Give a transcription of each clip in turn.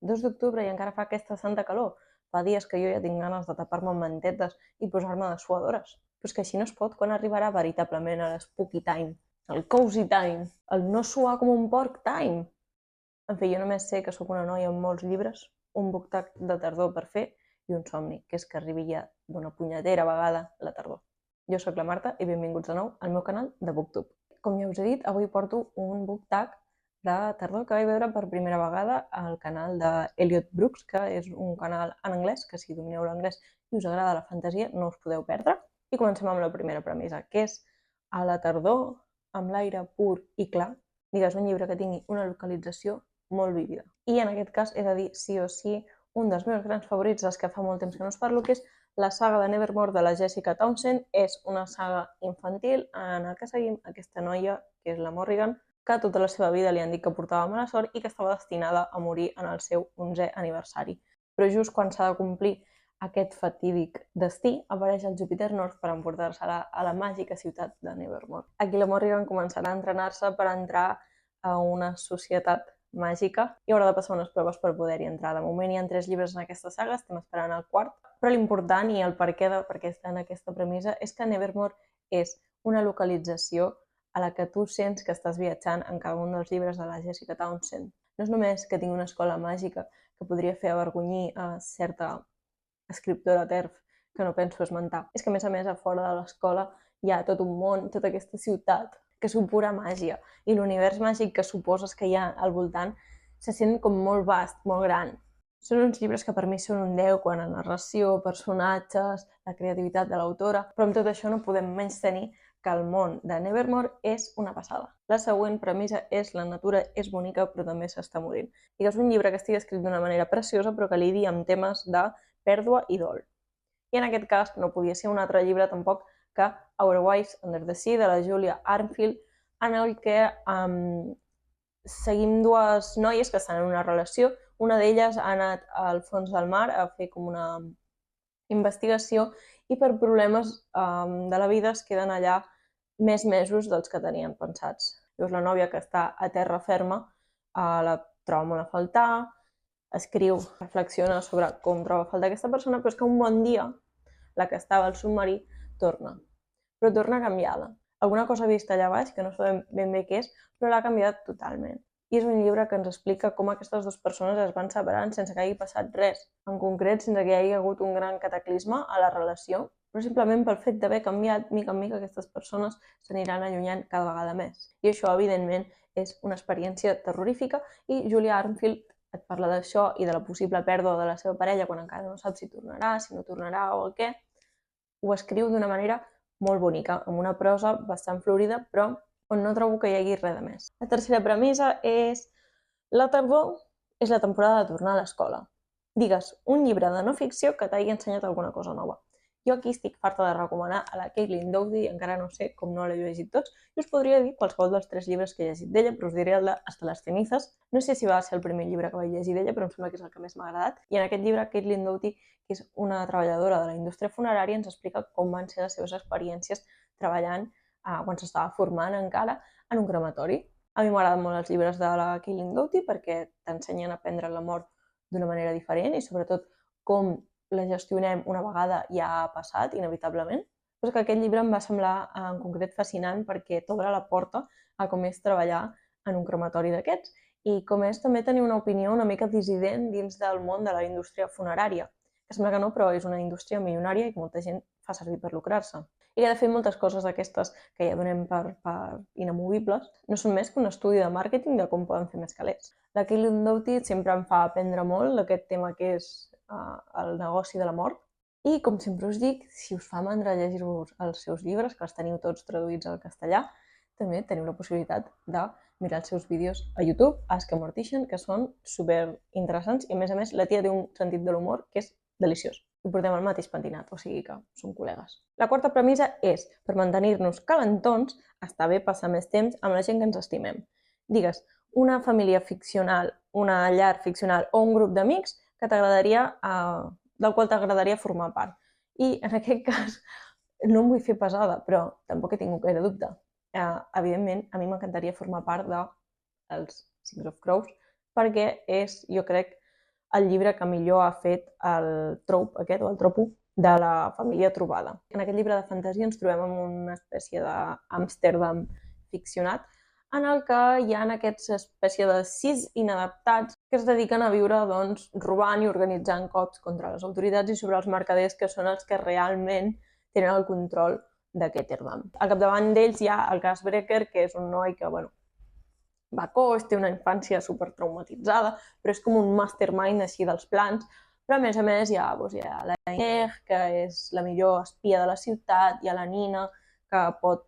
2 d'octubre i encara fa aquesta santa calor. Fa dies que jo ja tinc ganes de tapar-me amb mantetes i posar-me dessuadores. Però és que així no es pot. Quan arribarà veritablement l'spooky time? El cozy time? El no suar com un porc time? En fi, jo només sé que sóc una noia amb molts llibres, un book tag de tardor per fer i un somni, que és que arribi ja d'una punyetera vegada la tardor. Jo sóc la Marta i benvinguts de nou al meu canal de BookTube. Com ja us he dit, avui porto un book tag de tardor que vaig veure per primera vegada al canal d'Elliot Brooks, que és un canal en anglès, que si domineu l'anglès i us agrada la fantasia no us podeu perdre. I comencem amb la primera premissa, que és a la tardor, amb l'aire pur i clar, digues un llibre que tingui una localització molt vívida. I en aquest cas he de dir sí o sí un dels meus grans favorits, dels que fa molt temps que no us parlo, que és la saga de Nevermore de la Jessica Townsend. És una saga infantil en la que seguim aquesta noia, que és la Morrigan, que tota la seva vida li han dit que portava mala sort i que estava destinada a morir en el seu 11è aniversari. Però just quan s'ha de complir aquest fatídic destí, apareix el Jupiter North per emportar-se-la a la màgica ciutat de Nevermore. Aquí la Morrigan començarà a entrenar-se per entrar a una societat màgica i haurà de passar unes proves per poder-hi entrar. De moment hi ha 3 llibres en aquesta saga, estem esperant el 4, però l'important i el perquè està en aquesta premissa és que Nevermore és una localització a la que tu sents que estàs viatjant en cada un dels llibres de la Jessica Townsend. No és només que tingui una escola màgica que podria fer avergonyir a certa escriptora TERF que no penso esmentar. És que a més, a fora de l'escola hi ha tot un món, tota aquesta ciutat, que és pura màgia, i l'univers màgic que suposes que hi ha al voltant se sent com molt vast, molt gran. Són uns llibres que per mi són un 10 quant a narració, personatges, la creativitat de l'autora, però amb tot això no podem menystenir que el món de Nevermore és una passada. La següent premissa és la natura és bonica però també s'està morint. I és un llibre que estigui escrit d'una manera preciosa però que lidi amb temes de pèrdua i dol. I en aquest cas no podia ser un altre llibre tampoc que Our Wives Under the Sea, de la Julia Armfield, en el que seguim 2 noies que estan en una relació. Una d'elles ha anat al fons del mar a fer com una investigació i per problemes de la vida es queden allà més mesos dels que tenien pensats. Llavors la nòvia, que està a terra ferma, la troba molt a faltar, escriu, reflexiona sobre com troba a faltar aquesta persona, però és que un bon dia la que estava al submarí torna, però torna canviada. Alguna cosa vista allà baix, que no sabem ben bé què és, però l'ha canviat totalment. I és un llibre que ens explica com aquestes 2 persones es van separant sense que hagi passat res, en concret sense que hi hagi hagut un gran cataclisme a la relació, però simplement pel fet d'haver canviat, mica en mica aquestes persones s'aniran allunyant cada vegada més. I això, evidentment, és una experiència terrorífica i Julia Armfield et parla d'això i de la possible pèrdua de la seva parella quan encara no sap si tornarà, si no tornarà o el què. Ho escriu d'una manera molt bonica, amb una prosa bastant florida, però on no trobo que hi hagi res de més. La tercera premissa és la tardor és la temporada de tornar a l'escola. Digues un llibre de no ficció que t'hagi ensenyat alguna cosa nova. Jo aquí estic farta de recomanar a la Caitlin Doughty, encara no sé com no l'he llegit tots, i us podria dir qualsevol dels 3 llibres que he llegit d'ella, però us diré el de Hasta les cenizas. No sé si va ser el primer llibre que vaig llegir d'ella, però em sembla que és el que més m'ha agradat. I en aquest llibre, Caitlin Doughty, que és una treballadora de la indústria funerària, ens explica com van ser les seves experiències treballant quan s'estava formant encara en un crematori. A mi m'agraden molt els llibres de la Caitlin Doughty perquè t'ensenyen a prendre la mort d'una manera diferent i sobretot com la gestionem una vegada ja ha passat, inevitablement. Però és que aquest llibre em va semblar en concret fascinant perquè t'obre la porta a com és treballar en un crematori d'aquests i com és també tenir una opinió una mica dissident dins del món de la indústria funerària. Que sembla que no, però és una indústria milionària i que molta gent fa servir per lucrar-se. I que de fet moltes coses d'aquestes que ja donem per inamovibles no són més que un estudi de màrqueting de com poden fer més calés. La Caitlin Doughty sempre em fa aprendre molt d'aquest tema que és el negoci de la mort. I, com sempre us dic, si us fa mandra llegir-vos els seus llibres, que els teniu tots traduïts al castellà, també teniu la possibilitat de mirar els seus vídeos a YouTube, Ask a Mortician, que són super interessants i, a més, la tia té un sentit de l'humor que és deliciós. I portem el mateix pentinat, o sigui que som col·legues. La quarta premissa és, per mantenir-nos calentons, està bé passar més temps amb la gent que ens estimem. Digues, una família ficcional, una llar ficcional o un grup d'amics que t'agradaria, del qual t'agradaria formar part. I en aquest cas no em vull fer pesada, però tampoc he tingut gaire dubte. Evidentment, a mi m'encantaria formar part dels Six of Crows perquè és, jo crec, el llibre que millor ha fet el trope aquest, o el tropo, de la família trobada. En aquest llibre de fantasia ens trobem amb una espècie d'Amsterdam ficcionat, en el que hi ha aquesta espècie de 6 inadaptats que es dediquen a viure doncs, robant i organitzant cops contra les autoritats i sobre els mercaders, que són els que realment tenen el control d'aquest Erdam. Al capdavant d'ells hi ha el Gasbreker, que és un noi que va coix, té una infància super traumatitzada, però és com un mastermind així dels plans. Però a més hi ha la Inés, que és la millor espia de la ciutat, hi ha la Nina, que pot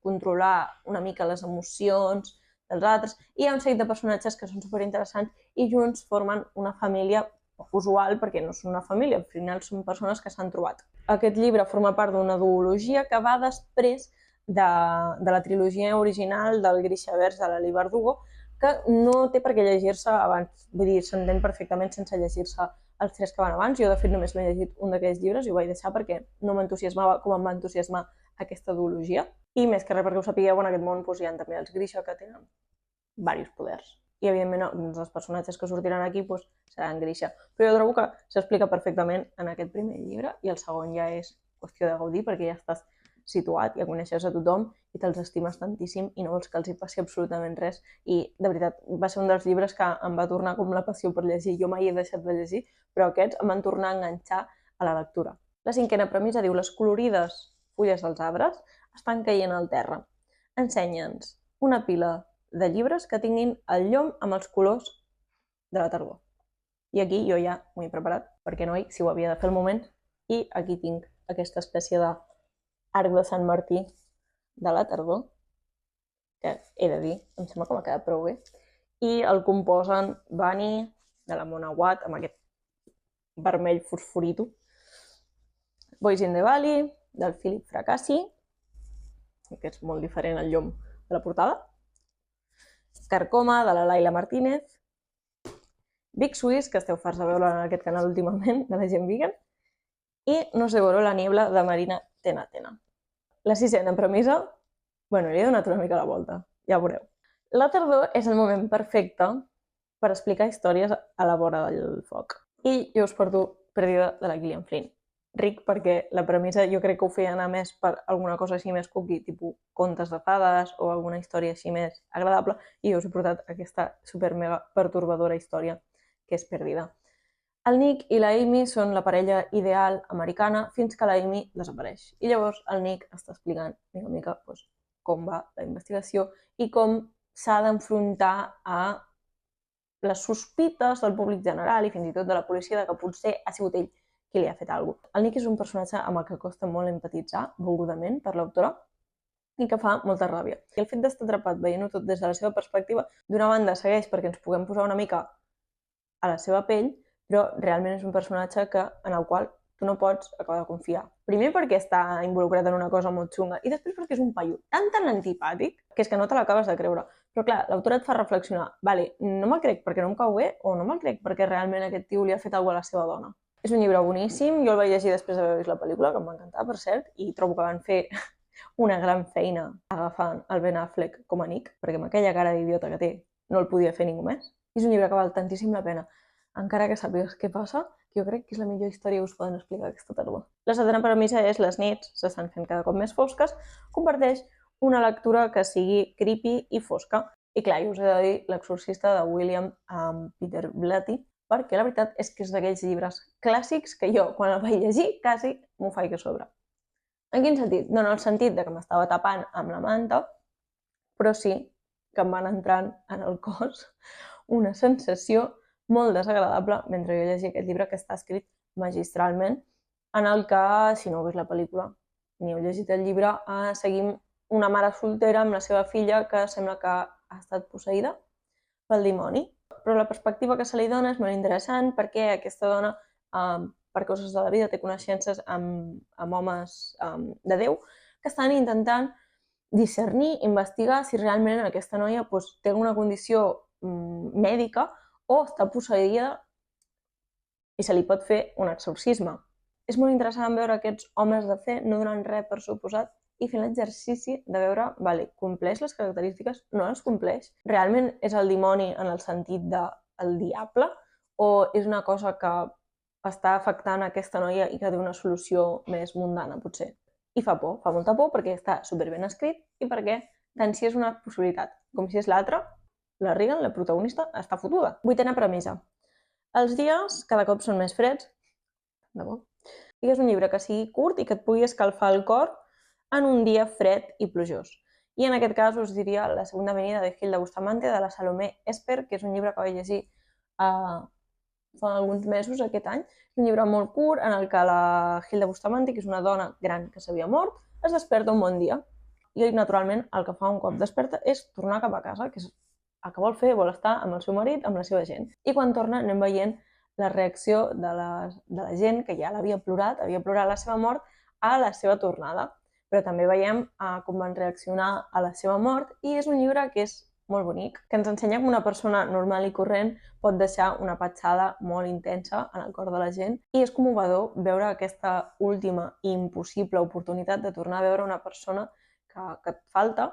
controlar una mica les emocions dels altres, i hi ha un seguit de personatges que són superinteressants i junts formen una família poc usual, perquè no són una família, al final són persones que s'han trobat. Aquest llibre forma part d'una duologia que va després de la trilogia original del Grishaverse de l'Ali Bardugo, que no té per què llegir-se abans, vull dir, s'entén perfectament sense llegir-se els 3 que van abans. Jo, de fet, només m'he llegit un d'aquells llibres i ho vaig deixar perquè no m'entusiasmava com em va entusiasmar aquesta duologia. I més que res perquè ho sapigueu, en aquest món hi ha també els Grisha, que tenen diversos poders. I, evidentment, els personatges que sortiran aquí seran Grisha. Però jo trobo que s'explica perfectament en aquest primer llibre i el segon ja és qüestió de gaudir perquè ja estàs situat, ja coneixes a tothom i te'ls estimes tantíssim i no vols que els hi passi absolutament res. I, de veritat, va ser un dels llibres que em va tornar com la passió per llegir. Jo mai he deixat de llegir, però aquests em van tornar a enganxar a la lectura. La 5a premissa diu: les colorides fulles dels arbres estan caient al terra. Ensenya'ns una pila de llibres que tinguin el llom amb els colors de la tardor. I aquí jo ja m'ho he preparat, perquè no si ho havia de fer al moment, i aquí tinc aquesta espècie de arc de Sant Martí de la tardor, que he de dir, em sembla que m'ha quedat prou bé, i el composen Bunny, de la Mona Watt, amb aquest vermell fosforito, Boys in the Valley, del Philip Fracassi, que és molt diferent al llom de la portada, Carcoma, de la Laila Martínez, Big Swiss, que esteu farts de veure en aquest canal últimament, de la gent vegan, i No se voló la niebla, de Marina Tena. La 6a premissa, li he donat una mica la volta, ja veureu. La tardor és el moment perfecte per explicar històries a la vora del foc. I jo us porto Perdida, de la Gillian Flynn. Ric perquè la premissa jo crec que ho feia anar més per alguna cosa així més cookie, tipus contes de fades o alguna història així més agradable, i jo us he portat aquesta super mega pertorbadora història que és Perdida. El Nick i la Amy són la parella ideal americana fins que la Amy desapareix. I llavors el Nick està explicant una mica com va la investigació i com s'ha d'enfrontar a les sospites del públic general i fins i tot de la policia de que potser ha sigut ell qui li ha fet alguna cosa. El Nick és un personatge amb el que costa molt empatitzar, volgudament, per l'autora, i que fa molta ràbia. I el fet d'estar atrapat veient-ho tot des de la seva perspectiva, d'una banda segueix perquè ens puguem posar una mica a la seva pell, però realment és un personatge en el qual tu no pots acabar de confiar. Primer perquè està involucrat en una cosa molt xunga i després perquè és un paio tan antipàtic que és que no te l'acabes de creure. Però clar, l'autora et fa reflexionar, no me'l crec perquè no em cau bé o no me'l crec perquè realment aquest tio li ha fet alguna cosa a la seva dona. És un llibre boníssim, jo el vaig llegir després d'haver vist la pel·lícula, que em va encantar, per cert, i trobo que van fer una gran feina agafant el Ben Affleck com a Nick, perquè amb aquella cara d'idiota que té no el podia fer ningú més. És un llibre que val tantíssim la pena. Encara que sàpigues què passa, jo crec que és la millor història que us poden explicar aquesta tardor. La 7a premissa és: les nits s'estan fent cada cop més fosques, comparteix una lectura que sigui creepy i fosca. I clar, jo us he de dir L'exorcista de William Peter Blatty, perquè la veritat és que és d'aquells llibres clàssics que jo, quan el vaig llegir, quasi m'ho faig a sobre. En quin sentit? No en el sentit que m'estava tapant amb la manta, però sí que em van entrant en el cos una sensació molt desagradable mentre jo llegia aquest llibre, que està escrit magistralment, en el que, si no heu vist la pel·lícula ni heu llegit el llibre, seguim una mare soltera amb la seva filla que sembla que ha estat posseïda pel dimoni. Però la perspectiva que se li dona és molt interessant perquè aquesta dona, per causes de la vida, té coneixences amb homes de Déu que estan intentant discernir, investigar si realment aquesta noia té alguna condició mèdica o està posseïda i se li pot fer un exorcisme. És molt interessant veure aquests homes de fe no donant res per suposat i fent l'exercici de veure, compleix les característiques, no les compleix. Realment és el dimoni en el sentit del diable o és una cosa que està afectant aquesta noia i que té una solució més mundana, potser. I fa por, fa molta por perquè està superben escrit i perquè tant si és una possibilitat com si és l'altra, la Regan, la protagonista, està fotuda. 8a premissa. Els dies cada cop són més freds. De bo. Digues un llibre que sigui curt i que et pugui escalfar el cor en un dia fred i plujós. I en aquest cas us diria La segunda avenida de Hilda Bustamante, de la Salomé Esper, que és un llibre que vaig llegir fa alguns mesos aquest any. És un llibre molt curt en el que la Hilda Bustamante, que és una dona gran que s'havia mort, es desperta un bon dia. I naturalment el que fa un cop desperta és tornar cap a casa, que és el que vol fer, vol estar amb el seu marit, amb la seva gent. I quan torna anem veient la reacció de la gent que ja l'havia plorat la seva mort a la seva tornada. Però també veiem com van reaccionar a la seva mort i és un llibre que és molt bonic, que ens ensenya que una persona normal i corrent pot deixar una petjada molt intensa en el cor de la gent i és commovedor veure aquesta última i impossible oportunitat de tornar a veure una persona que et falta,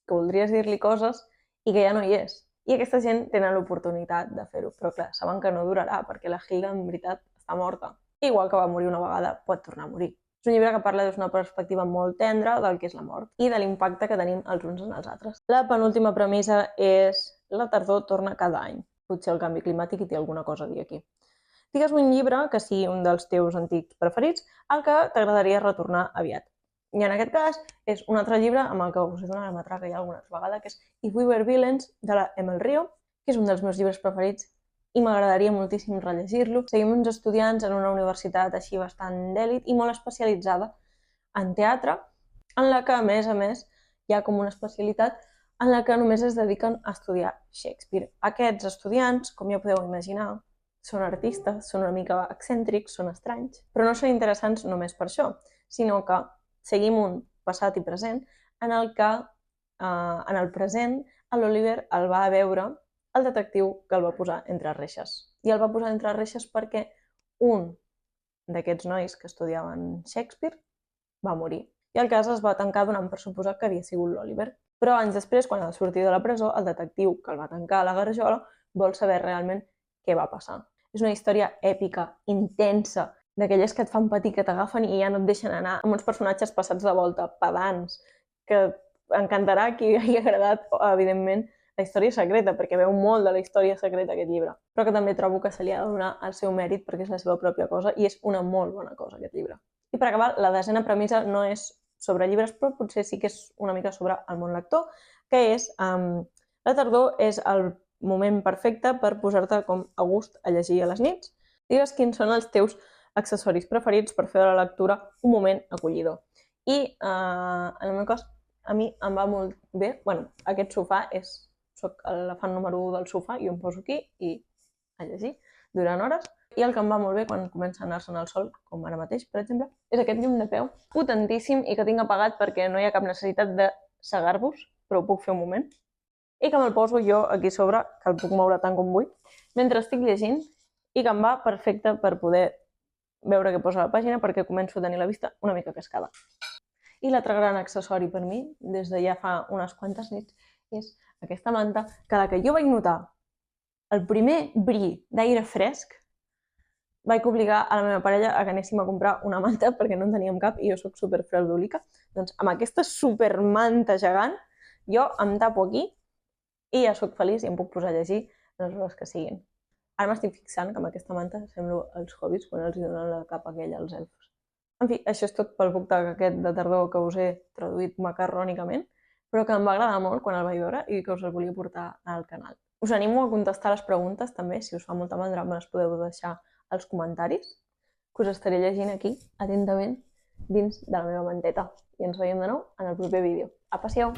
que voldries dir-li coses i que ja no hi és. I aquesta gent tenen l'oportunitat de fer-ho, però clar, saben que no durarà perquè la Hilda en veritat està morta. Igual que va morir una vegada, pot tornar a morir. És un llibre que parla des d'una perspectiva molt tendra del que és la mort i de l'impacte que tenim els uns en els altres. La penúltima premissa és la tardor torna cada any. Potser el canvi climàtic hi té alguna cosa a dir aquí. Digues un llibre que sigui un dels teus antics preferits al que t'agradaria retornar aviat. I en aquest cas és un altre llibre amb el que us he donat la matraca ja alguna vegada, que és If We Were Villains, de la Emil Rio, que és un dels meus llibres preferits i m'agradaria moltíssim rellegir-lo. Seguim uns estudiants en una universitat així bastant d'èlit i molt especialitzada en teatre, en la que, a més, hi ha com una especialitat en la que només es dediquen a estudiar Shakespeare. Aquests estudiants, com ja podeu imaginar, són artistes, són una mica excèntrics, són estranys, però no són interessants només per això, sinó que seguim un passat i present en el que, en el present, l'Oliver el va veure el detectiu que el va posar entre reixes. I el va posar entre reixes perquè un d'aquests nois que estudiaven Shakespeare va morir. I el cas es va tancar donant per suposat que havia sigut l'Oliver. Però anys després, quan ha de sortir de la presó, el detectiu que el va tancar a la garjola vol saber realment què va passar. És una història èpica, intensa, d'aquelles que et fan patir, que t'agafen i ja no et deixen anar, amb uns personatges passats de volta, pedants, que encantarà qui hagi agradat, evidentment, la història secreta, perquè veu molt de la història secreta aquest llibre, però que també trobo que se li ha de donar el seu mèrit perquè és la seva pròpia cosa i és una molt bona cosa aquest llibre. I per acabar, la desena premissa no és sobre llibres, però potser sí que és una mica sobre el món lector, que és la tardor és el moment perfecte per posar-te com a gust a llegir a les nits. Digues quins són els teus accessoris preferits per fer de la lectura un moment acollidor. I en el meu cas, a mi em va molt bé. Bueno, aquest sofà soc la fan número 1 del sofà i em poso aquí i a llegir durant hores. I el que em va molt bé quan comença a anar-se'n el sol, com ara mateix, per exemple, és aquest llum de peu potentíssim i que tinc apagat perquè no hi ha cap necessitat de cegar-vos, però ho puc fer un moment. I que me'l poso jo aquí sobre, que el puc moure tant com vull, mentre estic llegint i que em va perfecte per poder veure què posa a la pàgina perquè començo a tenir la vista una mica cascada. I l'altre gran accessori per mi, des de ja fa unes quantes nits, és aquesta manta que la que jo vaig notar el primer bri d'aire fresc vaig obligar a la meva parella a que anéssim a comprar una manta perquè no en teníem cap i jo soc super freudolica. Doncs amb aquesta super manta gegant jo em tapo aquí i ja soc feliç i em puc posar a llegir les hores que siguin. Ara m'estic fixant que amb aquesta manta semblo els hobbits quan els donen la capa aquella als elfos. En fi, això és tot pel book tag aquest de tardor que us he traduït macarrònicament, però que em va agradar molt quan el vaig veure i que us el volia portar al canal. Us animo a contestar les preguntes també, si us fa molta mandra me les podeu deixar als comentaris, que us estaré llegint aquí atentament dins de la meva manteta. I ens veiem de nou en el proper vídeo. Apa, siau!